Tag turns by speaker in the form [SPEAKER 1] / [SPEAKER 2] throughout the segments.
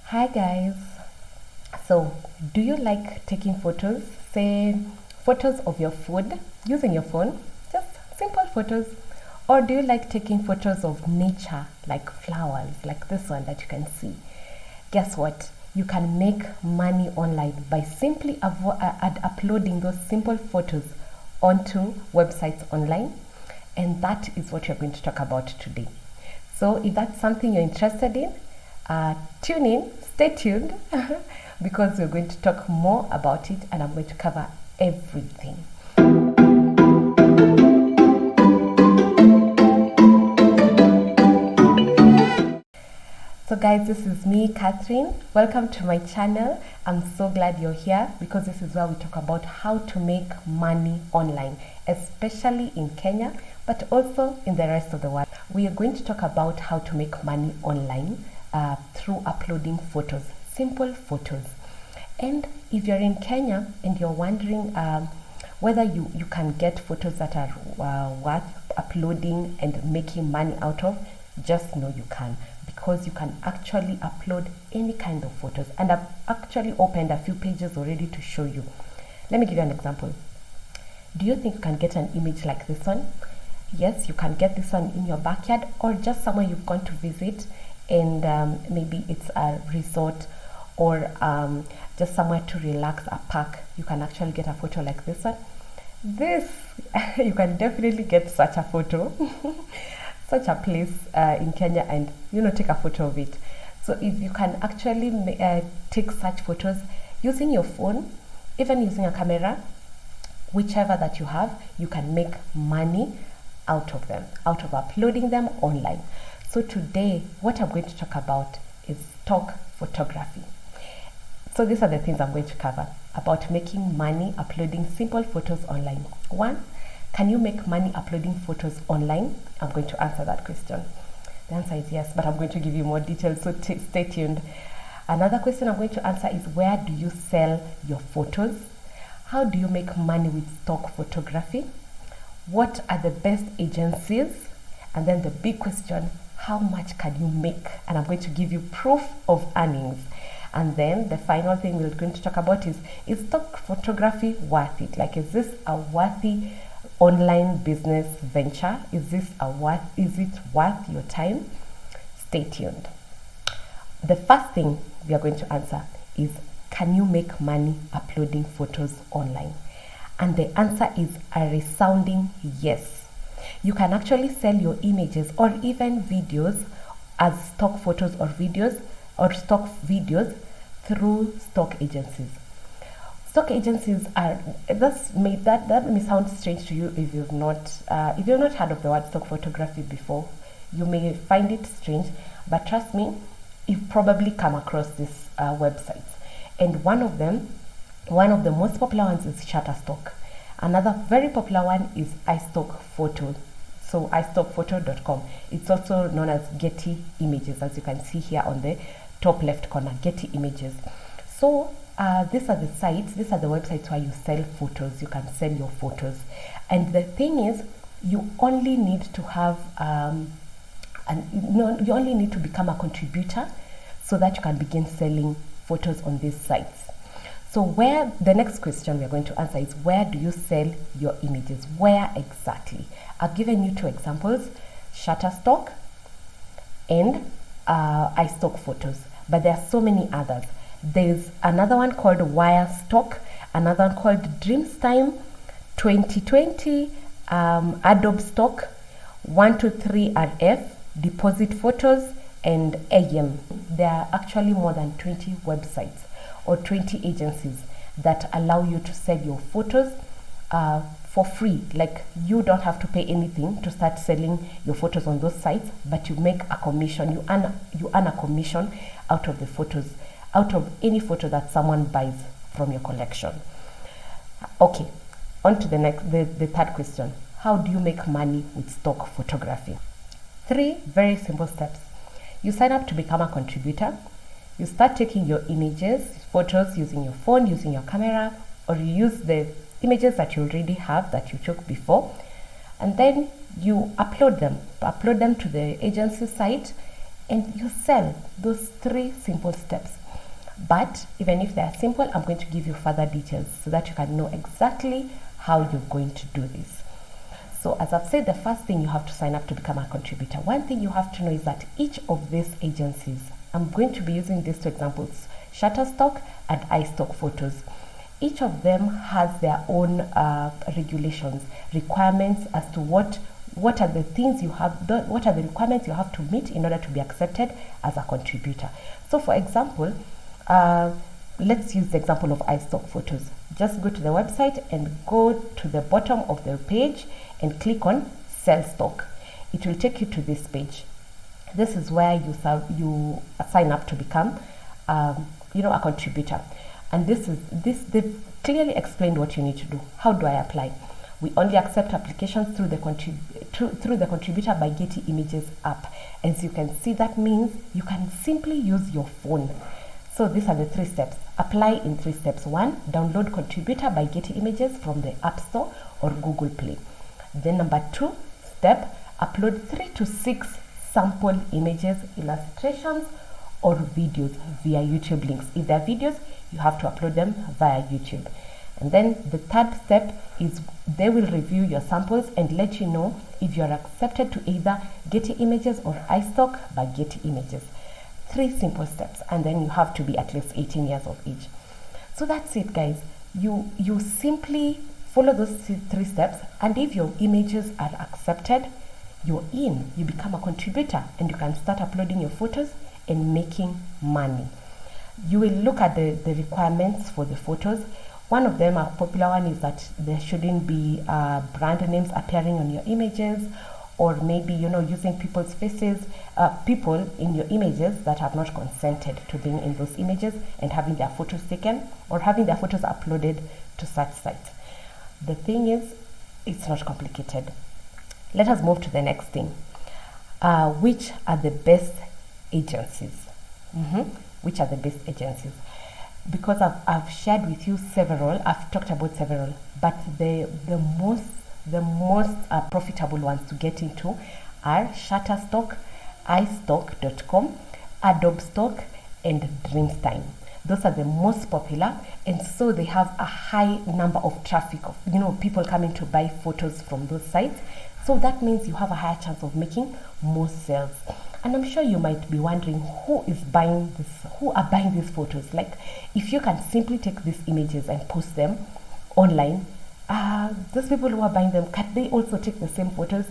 [SPEAKER 1] Hi guys. So, do you like taking photos? Say photos of your food using your phone, just simple photos. Or do you like taking photos of nature, like flowers, like this one that you can see? Guess what? You can make money online by simply uploading those simple photos onto websites online. And that is what we're going to talk about today. So if that's something you're interested in, tune in, stay tuned, because we're going to talk more about it and I'm going to cover everything. So guys, this is me, Catherine. Welcome to my channel. I'm so glad you're here because this is where we talk about how to make money online, especially in Kenya, but also in the rest of the world. We are going to talk about how to make money online through uploading photos, simple photos. And if you're in Kenya and you're wondering whether you can get photos that are worth uploading and making money out of, just know you can, because you can actually upload any kind of photos. And I've actually opened a few pages already to show you. Let me give you an example. Do you think you can get an image like this one? Yes, you can get this one in your backyard or just somewhere you've gone to visit, and maybe it's a resort or just somewhere to relax, a park. You can actually get a photo like this one. This, you can definitely get such a photo, such a place in Kenya, and take a photo of it. So if you can actually take such photos using your phone, even using a camera, whichever that you have, you can make money out of them, out of uploading them online. So today, what I'm going to talk about is stock photography. So these are the things I'm going to cover about making money uploading simple photos online. One, can you make money uploading photos online? I'm going to answer that question. The answer is yes, but I'm going to give you more details, so stay tuned. Another question I'm going to answer is, where do you sell your photos? How do you make money with stock photography? What are the best agencies? And then the big question, how much can you make? And I'm going to give you proof of earnings. And then the final thing we're going to talk about is stock photography worth it? Like, is this a worthy online business venture? Is it worth your time? Stay tuned. The first thing we are going to answer is, can you make money uploading photos online? And the answer is a resounding yes. You can actually sell your images or even videos as stock photos or videos or stock videos through stock agencies. Stock agencies are, that may sound strange to you if you've not heard of the word stock photography before. You may find it strange, but trust me, you've probably come across these websites. And one of the most popular ones is Shutterstock. Another very popular one is iStock Photo. So iStockPhoto.com. It's also known as Getty Images, as you can see here on the top left corner, Getty Images. So these are the sites, these are the websites where you sell photos. You can sell your photos. And the thing is, you only need to have, you only need to become a contributor so that you can begin selling photos on these sites. So the next question we are going to answer is, where do you sell your images? Where exactly? I've given you two examples, Shutterstock and iStock Photos, but there are so many others. There's another one called Wirestock, another one called Dreamstime, 2020, AdobeStock, 123RF, DepositPhotos, and Eyeem. There are actually more than 20 websites or 20 agencies that allow you to sell your photos for free. Like, you don't have to pay anything to start selling your photos on those sites, but you make a commission. You earn a commission out of the photos, out of any photo that someone buys from your collection. Okay, on to the third question. How do you make money with stock photography? 3 very simple steps. You sign up to become a contributor. You start taking your images, photos using your phone, using your camera, or you use the images that you already have that you took before, and then you upload them to the agency site, and you sell. Those 3 simple steps. But even if they are simple, I'm going to give you further details so that you can know exactly how you're going to do this. So as I've said, the first thing, you have to sign up to become a contributor. One thing you have to know is that each of these agencies, I'm going to be using these 2 examples, Shutterstock and iStock Photos. Each of them has their own regulations, requirements as to what are the things you have done, what are the requirements you have to meet in order to be accepted as a contributor. So for example, let's use the example of iStock Photos. Just go to the website and go to the bottom of the page and click on Sell Stock. It will take you to this page. This is where you sign up to become, a contributor. And they've clearly explained what you need to do. How do I apply? We only accept applications through the contributor by Getty Images app. As you can see, that means you can simply use your phone. So these are the 3 steps. Apply in 3 steps. 1, download Contributor by Getty Images from the App Store or Google Play. Then number 2 step, upload 3 to 6 sample images, illustrations, or videos via YouTube links. If they're videos, you have to upload them via YouTube. And then the 3rd step is they will review your samples and let you know if you're accepted to either Getty Images or iStock by Getty Images. 3 simple steps, and then you have to be at least 18 years of age. So that's it, guys. You simply follow those 3 steps, and if your images are accepted, you're in. You become a contributor, and you can start uploading your photos and making money. You will look at the requirements for the photos. One of them, a popular one, is that there shouldn't be brand names appearing on your images, or maybe using people's faces, people in your images that have not consented to being in those images and having their photos taken or having their photos uploaded to such sites. The thing is, it's not complicated. Let us move to the next thing. Which are the best agencies? Which are the best agencies? Because I've shared with you several, I've talked about several, but the most profitable ones to get into are Shutterstock, iStock.com, AdobeStock, and Dreamstime. Those are the most popular, and so they have a high number of traffic of people coming to buy photos from those sites. So that means you have a higher chance of making more sales. And I'm sure you might be wondering who are buying these photos. Like, if you can simply take these images and post them online, those people who are buying them, can they also take the same photos?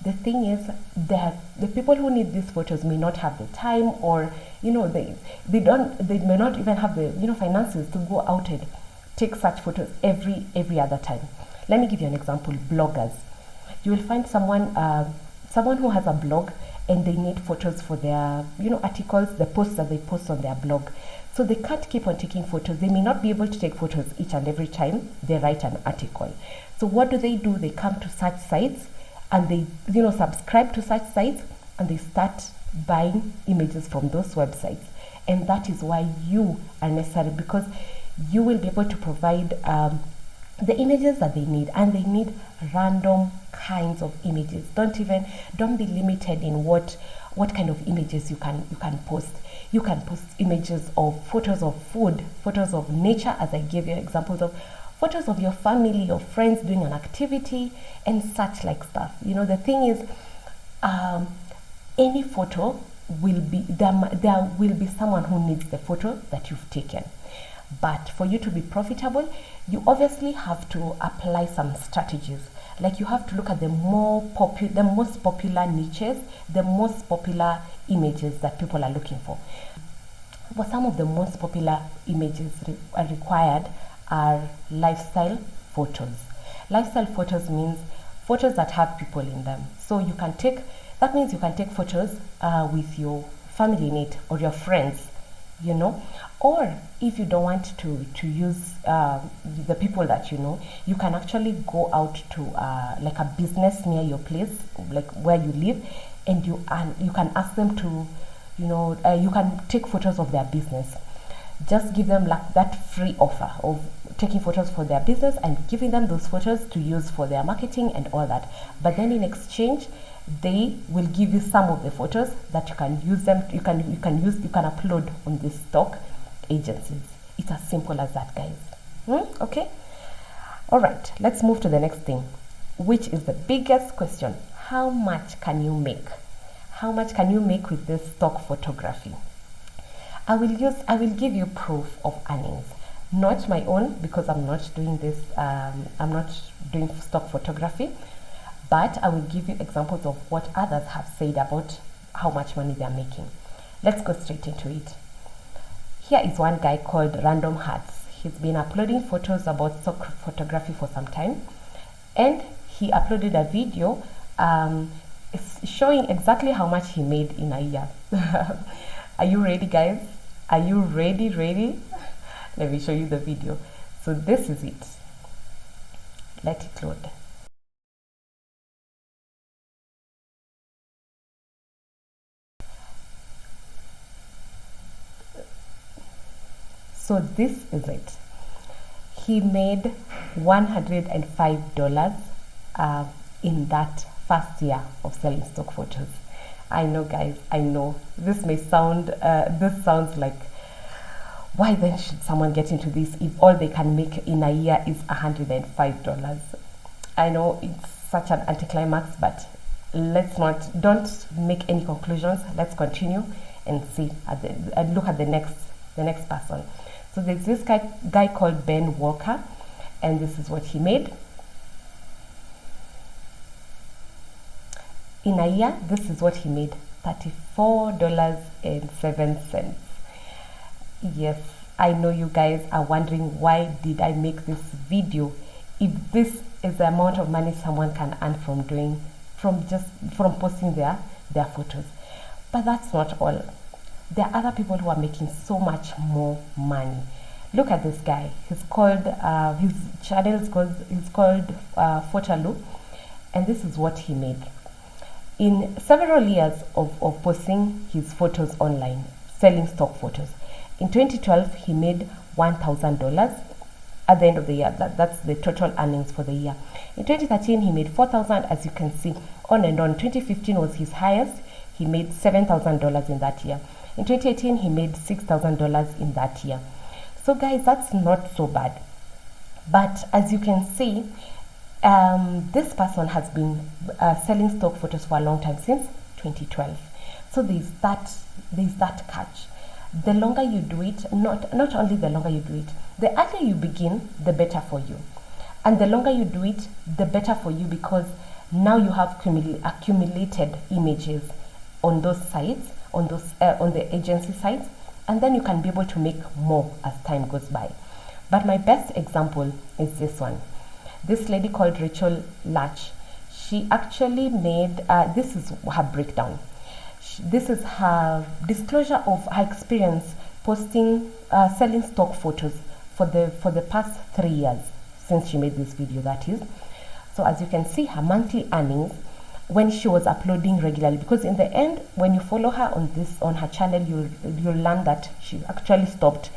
[SPEAKER 1] The thing is that the people who need these photos may not have the time, or they may not even have the finances to go out and take such photos every other time. Let me give you an example. Bloggers. You will find someone who has a blog and they need photos for their articles, the posts that they post on their blog. So they can't keep on taking photos. They may not be able to take photos each and every time they write an article. So what do? They come to such sites and they subscribe to such sites and they start buying images from those websites. And that is why you are necessary, because you will be able to provide the images that they need, and they need random kinds of images. Don't be limited in what kind of images you can post. You can post images of photos of food, photos of nature, as I gave you examples of, photos of your family, your friends doing an activity, and such like stuff. The thing is, any photo will be there will be someone who needs the photo that you've taken. But for you to be profitable, you obviously have to apply some strategies. Like, you have to look at the most popular niches, the most popular images that people are looking for. But some of the most popular images required are lifestyle photos. Lifestyle photos means photos that have people in them. So you can take photos with your family in it, or your friends, or if you don't want to use the people that you can actually go out to like a business near your place, like where you live, and you can ask them to you can take photos of their business. Just give them like that free offer of taking photos for their business and giving them those photos to use for their marketing and all that. But then in exchange, they will give you some of the photos that you can use them, you can upload on the stock agencies. It's as simple as that, guys. Okay, all right, let's move to the next thing, which is the biggest question. How much can you make? How much can you make with this stock photography? I will give you proof of earnings, not my own, because I'm not doing this, I'm not doing stock photography, but I will give you examples of what others have said about how much money they are making. Let's go straight into it. Here is one guy called Random Hearts. He's been uploading photos about stock photography for some time, and he uploaded a video showing exactly how much he made in a year. Are you ready, guys? Are you ready? Let me show you the video. So this is it. Let it load. So this is it. He made $105 in that first year of selling stock photos. I know, guys, I know this may sound, this sounds like, why then should someone get into this if all they can make in a year is $105? I know it's such an anticlimax, but don't make any conclusions. Let's continue and see and look at the next person. So there's this guy called Ben Walker, and this is what he made. In a year, this is what he made, $34.07. Yes, I know you guys are wondering, why did I make this video if this is the amount of money someone can earn from posting their photos. But that's not all. There are other people who are making so much more money. Look at this guy. He's called his channel is called Photalo, and this is what he made in several years of posting his photos online, selling stock photos. In 2012, he made $1,000 at the end of the year. That's the total earnings for the year. In 2013, he made $4,000, as you can see, on and on. 2015 was his highest. He made $7,000 in that year. In 2018, he made $6,000 in that year. So guys, that's not so bad. But as you can see, this person has been selling stock photos for a long time, since 2012. So there's that catch. The longer you do it, not only the longer you do it, the earlier you begin, the better for you. And the longer you do it, the better for you, because now you have accumulated images on those sites, on the agency sites, and then you can be able to make more as time goes by. But my best example is this one. This lady called Rachel Latch. She actually made, this is her breakdown. This is her disclosure of her experience posting, selling stock photos for the past 3 years since she made this video, that is. So as you can see, her monthly earnings when she was uploading regularly, because in the end, when you follow her on her channel, you'll learn that she actually stopped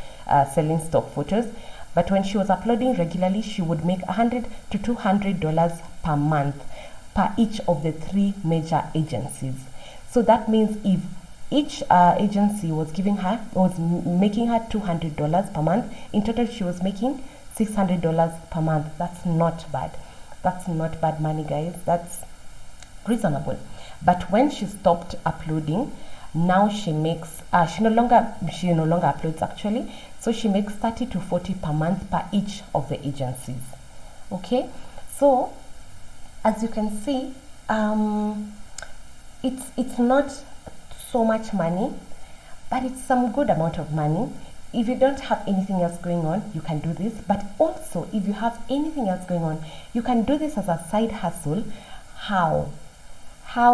[SPEAKER 1] selling stock photos. But when she was uploading regularly, she would make $100 to $200 per month per each of the 3 major agencies. So that means if each agency was making her $200 per month, in total she was making $600 per month. That's not bad. That's not bad money, guys. That's reasonable. But when she stopped uploading, now she makes she no longer uploads actually, so she makes 30 to 40 per month per each of the agencies. Okay, so as you can see, it's not so much money, but it's some good amount of money. If you don't have anything else going on, you can do this. But also, if you have anything else going on, you can do this as a side hustle. How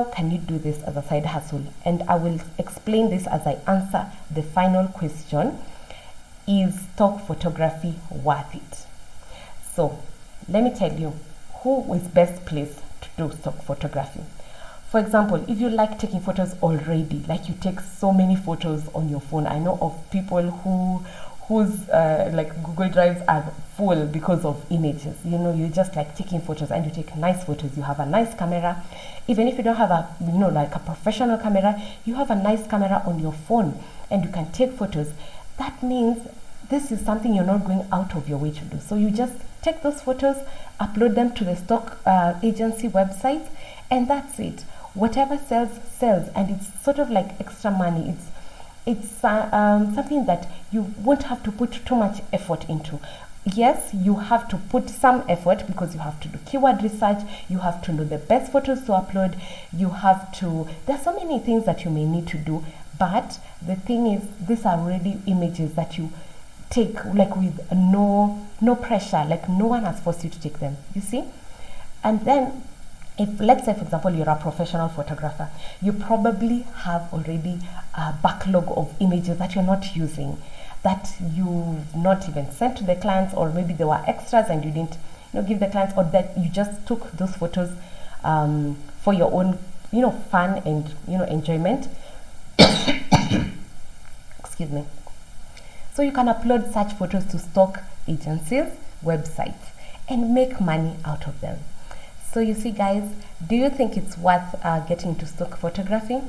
[SPEAKER 1] can you do this as a side hustle? And I will explain this as I answer the final question: is stock photography worth it? So let me tell you who is best placed to do stock photography. For example, if you like taking photos already, like you take so many photos on your phone, I know of people who whose like Google Drives are full because of images. You know, you're just like taking photos, and you take nice photos. You have a nice camera. Even if you don't have a, you know, like a professional camera, you have a nice camera on your phone and you can take photos. That means this is something you're not going out of your way to do. So you just take those photos, upload them to the stock agency website, and that's it. Whatever sells, sells, and it's sort of like extra money. It's something that you won't have to put too much effort into. Yes, you have to put some effort because you have to do keyword research, you have to know the best photos to upload, you have to, there's so many things that you may need to do, but the thing is, these are already images that you take like with no pressure, like no one has forced you to take them, you see? And then, if let's say for example you're a professional photographer, you probably have already a backlog of images that you're not using, that you've not even sent to the clients, or maybe there were extras and you didn't, you know, give the clients, or that you just took those photos for your own, you know, fun and, you know, enjoyment. Excuse me. So you can upload such photos to stock agencies websites and make money out of them. So you see, guys, do you think it's worth getting into stock photography?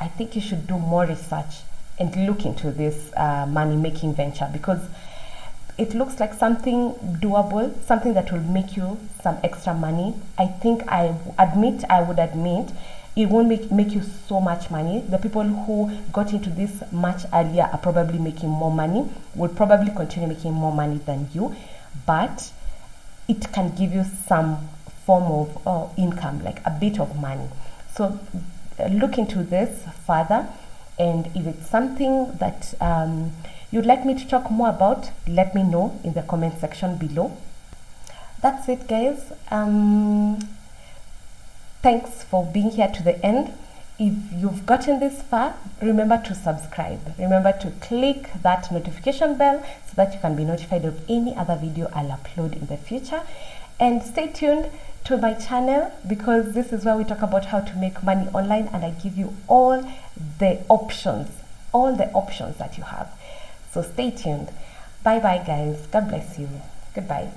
[SPEAKER 1] I think you should do more research and look into this money-making venture, because it looks like something doable, something that will make you some extra money. I think I would admit it won't make you so much money. The people who got into this much earlier are probably making more money, will probably continue making more money than you, but it can give you some form of income, like a bit of money. So look into this further, and if it's something that you'd like me to talk more about, let me know in the comment section below. That's it, guys. Thanks for being here to the end. If you've gotten this far, remember to subscribe. Remember to click that notification bell so that you can be notified of any other video I'll upload in the future. And stay tuned to my channel, because this is where we talk about how to make money online, and I give you all the options that you have. So stay tuned. Bye bye, guys. God bless you. Goodbye.